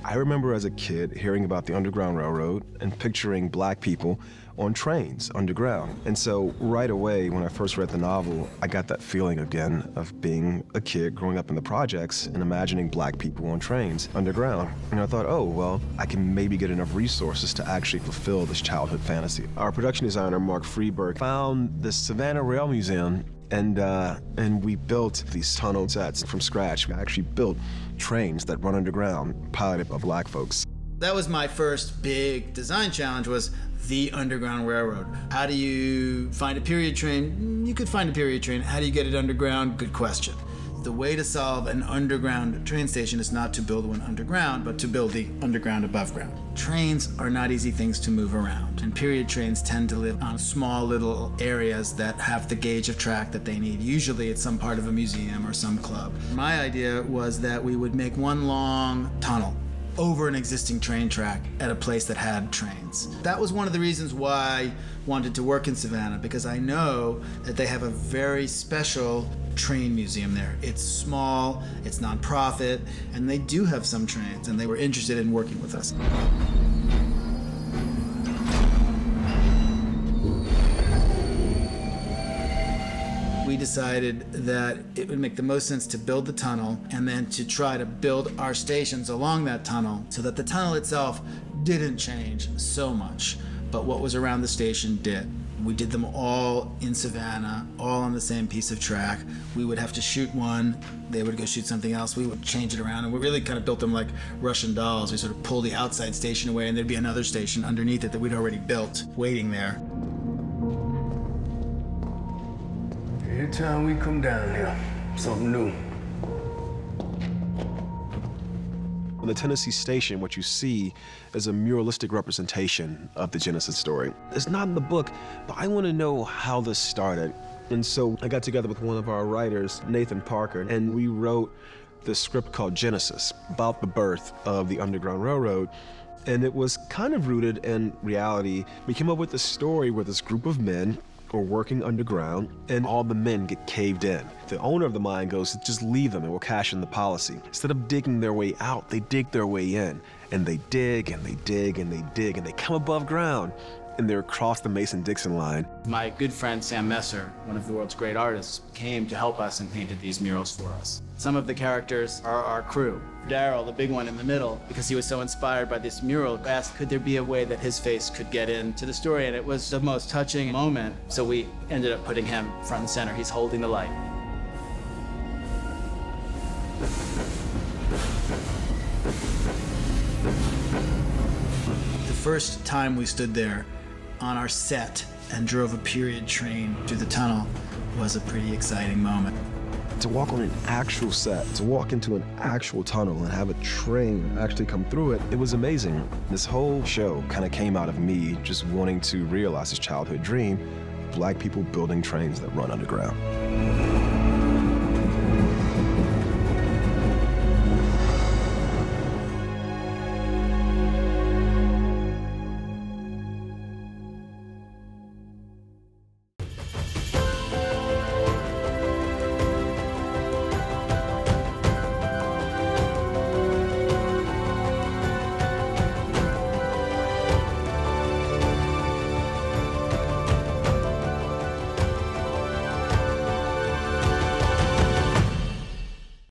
I remember as a kid hearing about the Underground Railroad and picturing black people on trains underground. And so right away, when I first read the novel, I got that feeling again of being a kid growing up in the projects and imagining black people on trains underground. And I thought, oh, well, I can maybe get enough resources to actually fulfill this childhood fantasy. Our production designer, Mark Friedberg, found the Savannah Rail Museum, and we built these tunnel sets from scratch. We actually built trains that run underground, piloted by black folks. That was my first big design challenge, was the Underground Railroad. How do you find a period train? You could find a period train. How do you get it underground? Good question. The way to solve an underground train station is not to build one underground, but to build the underground above ground. Trains are not easy things to move around, and period trains tend to live on small little areas that have the gauge of track that they need. Usually it's some part of a museum or some club. My idea was that we would make one long tunnel over an existing train track at a place that had trains. That was one of the reasons why I wanted to work in Savannah, because I know that they have a very special train museum there. It's small, it's nonprofit, and they do have some trains, and they were interested in working with us. We decided that it would make the most sense to build the tunnel and then to try to build our stations along that tunnel so that the tunnel itself didn't change so much, but what was around the station did. We did them all in Savannah, all on the same piece of track. We would have to shoot one, they would go shoot something else, we would change it around, and we really kind of built them like Russian dolls. We sort of pull the outside station away and there'd be another station underneath it that we'd already built, waiting there. Every time we come down here, something new. On the Tennessee Station, what you see is a muralistic representation of the Genesis story. It's not in the book, but I want to know how this started. And so I got together with one of our writers, Nathan Parker, and we wrote this script called Genesis, about the birth of the Underground Railroad. And it was kind of rooted in reality. We came up with a story where this group of men are working underground, and all the men get caved in. The owner of the mine goes, just leave them and we'll cash in the policy. Instead of digging their way out, they dig their way in. And they dig, and they dig, and they dig, and they come above ground, and they're across the Mason-Dixon line. My good friend Sam Messer, one of the world's great artists, came to help us and painted these murals for us. Some of the characters are our crew. Daryl, the big one in the middle, because he was so inspired by this mural, asked could there be a way that his face could get into the story, and it was the most touching moment, so we ended up putting him front and center. He's holding the light. The first time we stood there on our set and drove a period train through the tunnel was a pretty exciting moment. To walk on an actual set, to walk into an actual tunnel and have a train actually come through it, it was amazing. This whole show kind of came out of me just wanting to realize this childhood dream, black people building trains that run underground.